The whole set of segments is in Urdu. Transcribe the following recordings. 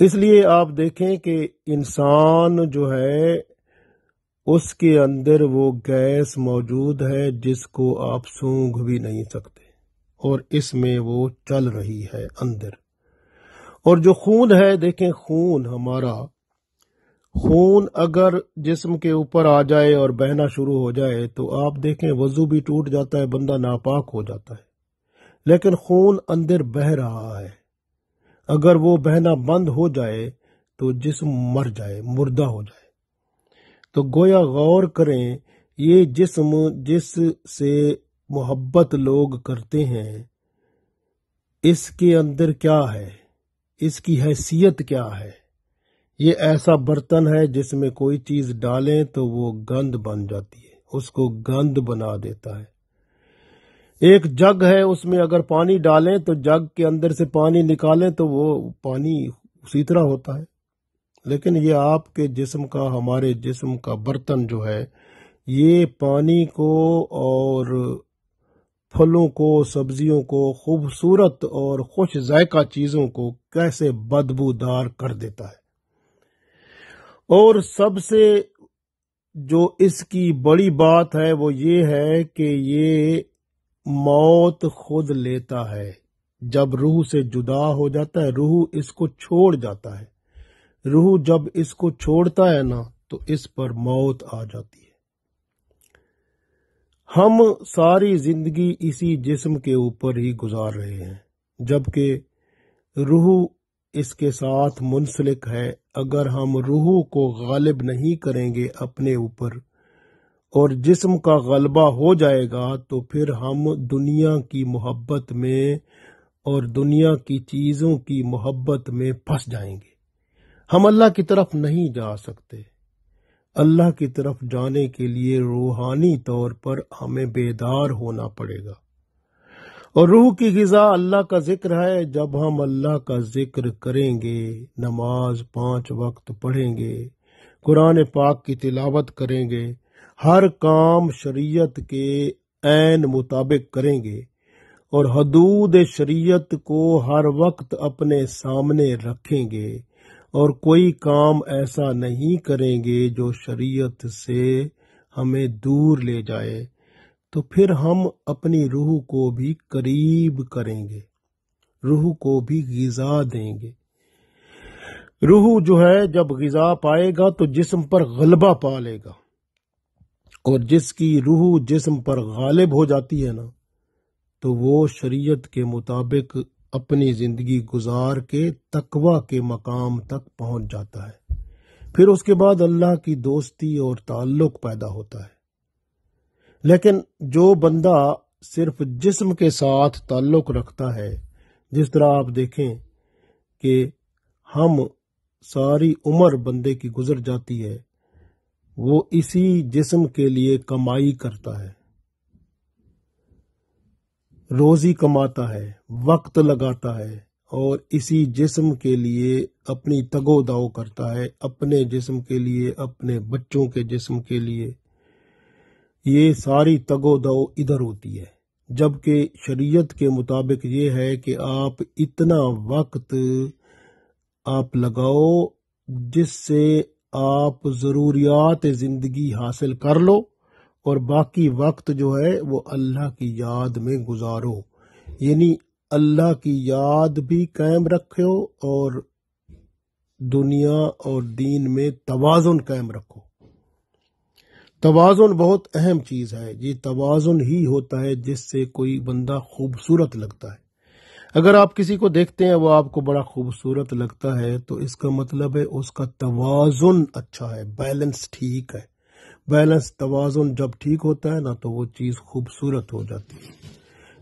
اس لیے آپ دیکھیں کہ انسان جو ہے اس کے اندر وہ گیس موجود ہے جس کو آپ سونگھ بھی نہیں سکتے، اور اس میں وہ چل رہی ہے اندر۔ اور جو خون ہے، دیکھیں خون ہمارا، خون اگر جسم کے اوپر آ جائے اور بہنا شروع ہو جائے تو آپ دیکھیں وضو بھی ٹوٹ جاتا ہے، بندہ ناپاک ہو جاتا ہے، لیکن خون اندر بہہ رہا ہے۔ اگر وہ بہنا بند ہو جائے تو جسم مر جائے، مردہ ہو جائے۔ تو گویا غور کریں، یہ جسم جس سے محبت لوگ کرتے ہیں، اس کے اندر کیا ہے، اس کی حیثیت کیا ہے؟ یہ ایسا برتن ہے جس میں کوئی چیز ڈالیں تو وہ گند بن جاتی ہے، اس کو گند بنا دیتا ہے۔ ایک جگ ہے، اس میں اگر پانی ڈالیں تو جگ کے اندر سے پانی نکالیں تو وہ پانی اسی طرح ہوتا ہے۔ لیکن یہ آپ کے جسم کا، ہمارے جسم کا برتن جو ہے، یہ پانی کو اور پھلوں کو، سبزیوں کو، خوبصورت اور خوش ذائقہ چیزوں کو کیسے بدبودار کر دیتا ہے۔ اور سب سے جو اس کی بڑی بات ہے وہ یہ ہے کہ یہ موت خود لیتا ہے۔ جب روح سے جدا ہو جاتا ہے، روح اس کو چھوڑ جاتا ہے، روح جب اس کو چھوڑتا ہے نا تو اس پر موت آ جاتی ہے۔ ہم ساری زندگی اسی جسم کے اوپر ہی گزار رہے ہیں، جبکہ روح اس کے ساتھ منسلک ہے۔ اگر ہم روح کو غالب نہیں کریں گے اپنے اوپر اور جسم کا غلبہ ہو جائے گا تو پھر ہم دنیا کی محبت میں اور دنیا کی چیزوں کی محبت میں پھنس جائیں گے۔ ہم اللہ کی طرف نہیں جا سکتے۔ اللہ کی طرف جانے کے لیے روحانی طور پر ہمیں بیدار ہونا پڑے گا، اور روح کی غذا اللہ کا ذکر ہے۔ جب ہم اللہ کا ذکر کریں گے، نماز 5 وقت پڑھیں گے، قرآن پاک کی تلاوت کریں گے، ہر کام شریعت کے عین مطابق کریں گے، اور حدود شریعت کو ہر وقت اپنے سامنے رکھیں گے، اور کوئی کام ایسا نہیں کریں گے جو شریعت سے ہمیں دور لے جائے، تو پھر ہم اپنی روح کو بھی قریب کریں گے، روح کو بھی غذا دیں گے۔ روح جو ہے جب غذا پائے گا تو جسم پر غلبہ پا لے گا، اور جس کی روح جسم پر غالب ہو جاتی ہے نا تو وہ شریعت کے مطابق اپنی زندگی گزار کے تقوی کے مقام تک پہنچ جاتا ہے۔ پھر اس کے بعد اللہ کی دوستی اور تعلق پیدا ہوتا ہے۔ لیکن جو بندہ صرف جسم کے ساتھ تعلق رکھتا ہے، جس طرح آپ دیکھیں کہ ہم ساری عمر بندے کی گزر جاتی ہے، وہ اسی جسم کے لیے کمائی کرتا ہے، روزی کماتا ہے، وقت لگاتا ہے، اور اسی جسم کے لیے اپنی تگ و دو کرتا ہے، اپنے جسم کے لیے، اپنے بچوں کے جسم کے لیے۔ یہ ساری تگ و دو ادھر ہوتی ہے، جبکہ شریعت کے مطابق یہ ہے کہ آپ اتنا وقت آپ لگاؤ جس سے آپ ضروریات زندگی حاصل کر لو، اور باقی وقت جو ہے وہ اللہ کی یاد میں گزارو، یعنی اللہ کی یاد بھی قائم رکھو اور دنیا اور دین میں توازن قائم رکھو۔ توازن بہت اہم چیز ہے، یہ توازن ہی ہوتا ہے جس سے کوئی بندہ خوبصورت لگتا ہے۔ اگر آپ کسی کو دیکھتے ہیں وہ آپ کو بڑا خوبصورت لگتا ہے تو اس کا مطلب ہے اس کا توازن اچھا ہے، بیلنس ٹھیک ہے۔ بیلنس، توازن جب ٹھیک ہوتا ہے نا تو وہ چیز خوبصورت ہو جاتی ہے۔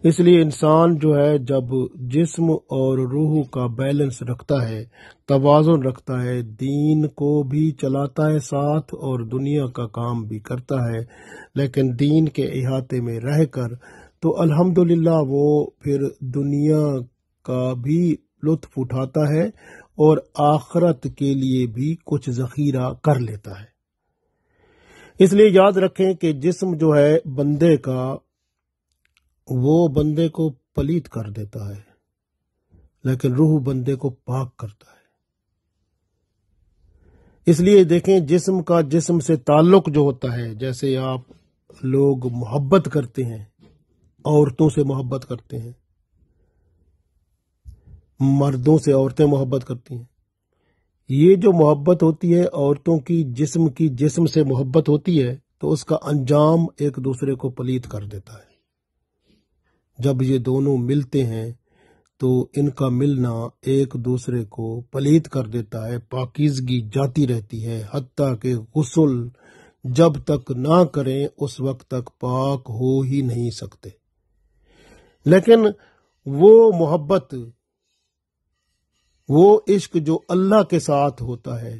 اس لیے انسان جو ہے جب جسم اور روح کا بیلنس رکھتا ہے، توازن رکھتا ہے، دین کو بھی چلاتا ہے ساتھ اور دنیا کا کام بھی کرتا ہے، لیکن دین کے احاطے میں رہ کر، تو الحمدللہ وہ پھر دنیا کا بھی لطف اٹھاتا ہے اور آخرت کے لیے بھی کچھ ذخیرہ کر لیتا ہے۔ اس لیے یاد رکھیں کہ جسم جو ہے بندے کا، وہ بندے کو پلیت کر دیتا ہے، لیکن روح بندے کو پاک کرتا ہے۔ اس لیے دیکھیں جسم کا جسم سے تعلق جو ہوتا ہے، جیسے آپ لوگ محبت کرتے ہیں، عورتوں سے محبت کرتے ہیں، مردوں سے عورتیں محبت کرتی ہیں، یہ جو محبت ہوتی ہے عورتوں کی جسم سے محبت ہوتی ہے تو اس کا انجام ایک دوسرے کو پلید کر دیتا ہے۔ جب یہ دونوں ملتے ہیں تو ان کا ملنا ایک دوسرے کو پلید کر دیتا ہے، پاکیزگی جاتی رہتی ہے، حتیٰ کہ غسل جب تک نہ کریں اس وقت تک پاک ہو ہی نہیں سکتے۔ لیکن وہ محبت، وہ عشق جو اللہ کے ساتھ ہوتا ہے،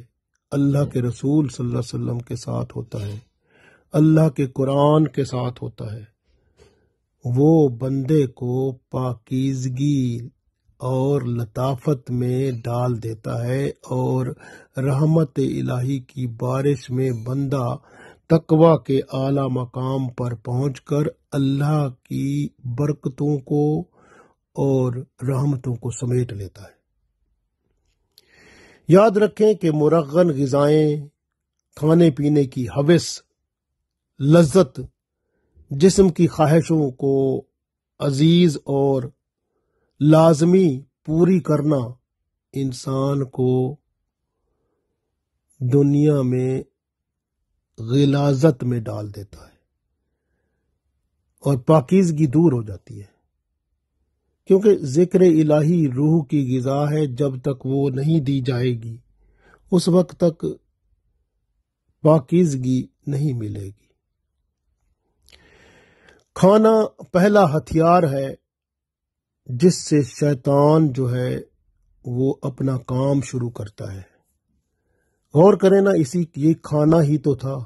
اللہ کے رسول صلی اللہ علیہ وسلم کے ساتھ ہوتا ہے، اللہ کے قرآن کے ساتھ ہوتا ہے، وہ بندے کو پاکیزگی اور لطافت میں ڈال دیتا ہے، اور رحمت الہی کی بارش میں بندہ تقوی کے اعلیٰ مقام پر پہنچ کر اللہ کی برکتوں کو اور رحمتوں کو سمیٹ لیتا ہے۔ یاد رکھیں کہ مرغن غذائیں، کھانے پینے کی ہوس، لذت، جسم کی خواہشوں کو عزیز اور لازمی پوری کرنا انسان کو دنیا میں غلاظت میں ڈال دیتا ہے اور پاکیزگی دور ہو جاتی ہے، کیونکہ ذکر الہی روح کی غذا ہے، جب تک وہ نہیں دی جائے گی اس وقت تک پاکیزگی نہیں ملے گی۔ کھانا پہلا ہتھیار ہے جس سے شیطان جو ہے وہ اپنا کام شروع کرتا ہے۔ غور کریں نا، یہ کھانا ہی تو تھا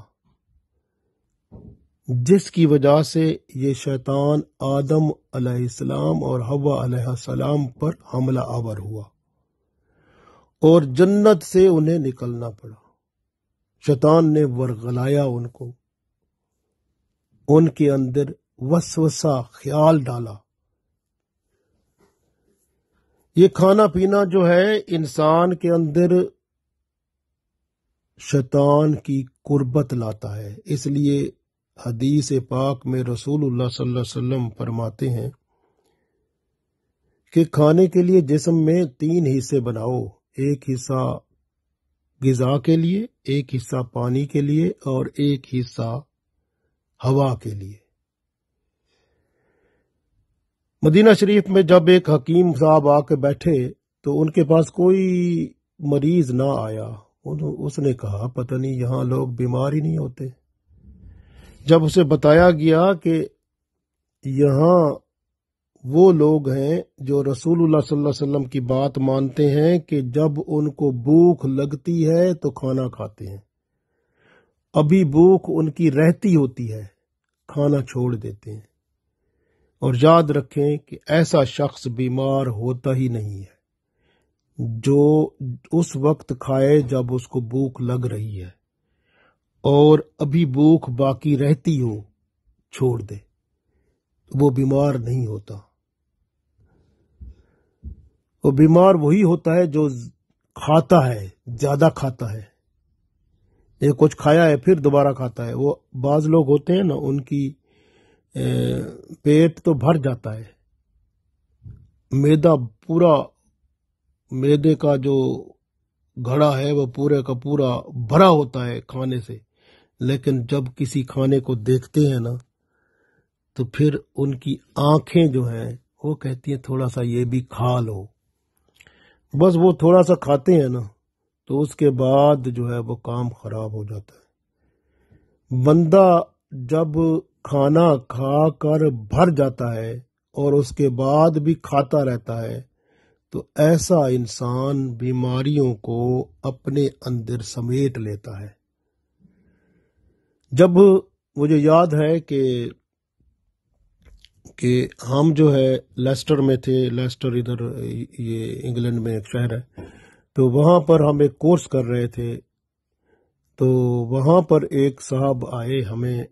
جس کی وجہ سے یہ شیطان آدم علیہ السلام اور حوا علیہ السلام پر حملہ آور ہوا اور جنت سے انہیں نکلنا پڑا۔ شیطان نے ورغلایا ان کو، ان کے اندر وسوسہ خیال ڈالا۔ یہ کھانا پینا جو ہے انسان کے اندر شیطان کی قربت لاتا ہے، اس لیے حدیث پاک میں رسول اللہ صلی اللہ علیہ وسلم فرماتے ہیں کہ کھانے کے لیے جسم میں 3 حصے بناؤ، ایک حصہ غذا کے لیے، ایک حصہ پانی کے لیے اور ایک حصہ ہوا کے لیے۔ مدینہ شریف میں جب ایک حکیم صاحب آ کے بیٹھے تو ان کے پاس کوئی مریض نہ آیا۔ اس نے کہا پتہ نہیں یہاں لوگ بیمار ہی نہیں ہوتے۔ جب اسے بتایا گیا کہ یہاں وہ لوگ ہیں جو رسول اللہ صلی اللہ علیہ وسلم کی بات مانتے ہیں کہ جب ان کو بھوک لگتی ہے تو کھانا کھاتے ہیں، ابھی بھوک ان کی رہتی ہوتی ہے کھانا چھوڑ دیتے ہیں، اور یاد رکھیں کہ ایسا شخص بیمار ہوتا ہی نہیں ہے جو اس وقت کھائے جب اس کو بھوک لگ رہی ہے، اور ابھی بھوک باقی رہتی ہو چھوڑ دے، وہ بیمار نہیں ہوتا۔ وہ بیمار وہی ہوتا ہے جو کھاتا ہے، زیادہ کھاتا ہے، یہ کچھ کھایا ہے پھر دوبارہ کھاتا ہے۔ وہ بعض لوگ ہوتے ہیں نا، ان کی پیٹ تو بھر جاتا ہے، میدے کا جو گھڑا ہے وہ پورے کا پورا بھرا ہوتا ہے کھانے سے، لیکن جب کسی کھانے کو دیکھتے ہیں نا تو پھر ان کی آنکھیں جو ہیں وہ کہتی ہیں تھوڑا سا یہ بھی کھا لو، بس وہ تھوڑا سا کھاتے ہیں نا تو اس کے بعد جو ہے وہ کام خراب ہو جاتا ہے۔ بندہ جب کھانا کھا کر بھر جاتا ہے اور اس کے بعد بھی کھاتا رہتا ہے تو ایسا انسان بیماریوں کو اپنے اندر سمیٹ لیتا ہے۔ جب مجھے یاد ہے کہ ہم جو ہے لیسٹر میں تھے، لیسٹر ادھر یہ انگلینڈ میں ایک شہر ہے، تو وہاں پر ہم ایک کورس کر رہے تھے، تو وہاں پر ایک صاحب آئے، ہمیں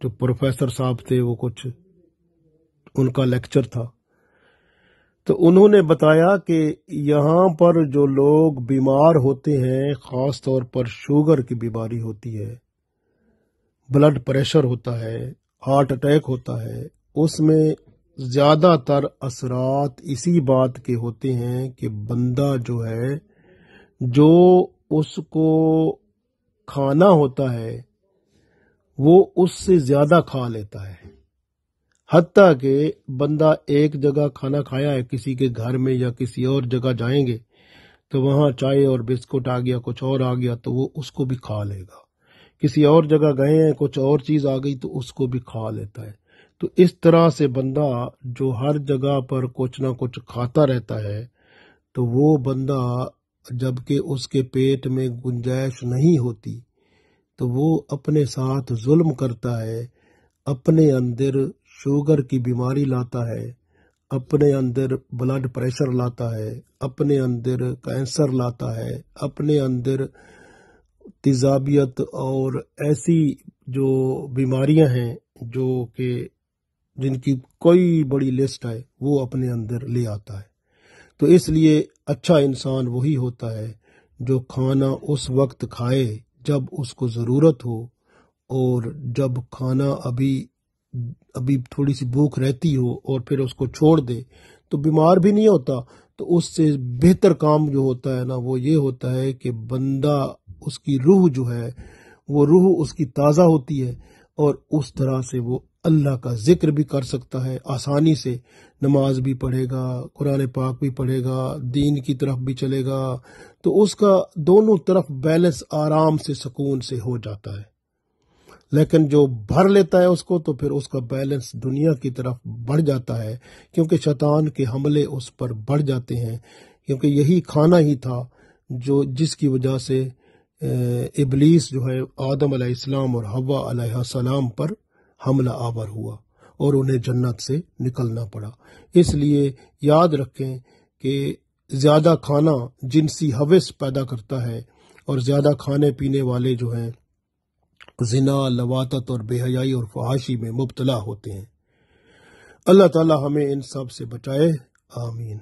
جو پروفیسر صاحب تھے وہ کچھ ان کا لیکچر تھا، تو انہوں نے بتایا کہ یہاں پر جو لوگ بیمار ہوتے ہیں، خاص طور پر شوگر کی بیماری ہوتی ہے، بلڈ پریشر ہوتا ہے، ہارٹ اٹیک ہوتا ہے، اس میں زیادہ تر اثرات اسی بات کے ہوتے ہیں کہ بندہ جو ہے، جو اس کو کھانا ہوتا ہے وہ اس سے زیادہ کھا لیتا ہے، حتیٰ کہ بندہ ایک جگہ کھانا کھایا ہے کسی کے گھر میں یا کسی اور جگہ جائیں گے تو وہاں چائے اور بسکٹ آ گیا، کچھ اور آ گیا تو وہ اس کو بھی کھا لے گا، کسی اور جگہ گئے ہیں کچھ اور چیز آ گئی تو اس کو بھی کھا لیتا ہے۔ تو اس طرح سے بندہ جو ہر جگہ پر کچھ نہ کچھ کھاتا رہتا ہے، تو وہ بندہ جبکہ اس کے پیٹ میں گنجائش نہیں ہوتی تو وہ اپنے ساتھ ظلم کرتا ہے، اپنے اندر شوگر کی بیماری لاتا ہے، اپنے اندر بلڈ پریشر لاتا ہے، اپنے اندر کینسر لاتا ہے، اپنے اندر تیزابیت اور ایسی جو بیماریاں ہیں جو کہ جن کی کوئی بڑی لسٹ ہے وہ اپنے اندر لے آتا ہے۔ تو اس لیے اچھا انسان وہی ہوتا ہے جو کھانا اس وقت کھائے جب اس کو ضرورت ہو، اور جب کھانا ابھی تھوڑی سی بھوک رہتی ہو اور پھر اس کو چھوڑ دے تو بیمار بھی نہیں ہوتا۔ تو اس سے بہتر کام جو ہوتا ہے نا وہ یہ ہوتا ہے کہ بندہ اس کی روح جو ہے وہ روح اس کی تازہ ہوتی ہے، اور اس طرح سے وہ اللہ کا ذکر بھی کر سکتا ہے آسانی سے، نماز بھی پڑھے گا، قرآن پاک بھی پڑھے گا، دین کی طرف بھی چلے گا، تو اس کا دونوں طرف بیلنس آرام سے سکون سے ہو جاتا ہے۔ لیکن جو بھر لیتا ہے اس کو تو پھر اس کا بیلنس دنیا کی طرف بڑھ جاتا ہے، کیونکہ شیطان کے حملے اس پر بڑھ جاتے ہیں، کیونکہ یہی کھانا ہی تھا جس کی وجہ سے ابلیس جو ہے آدم علیہ السلام اور حوا علیہ السلام پر حملہ آور ہوا اور انہیں جنت سے نکلنا پڑا۔ اس لیے یاد رکھیں کہ زیادہ کھانا جنسی ہوس پیدا کرتا ہے، اور زیادہ کھانے پینے والے جو ہیں زنا، لواطت اور بے حیائی اور فحاشی میں مبتلا ہوتے ہیں۔ اللہ تعالی ہمیں ان سب سے بچائے، آمین۔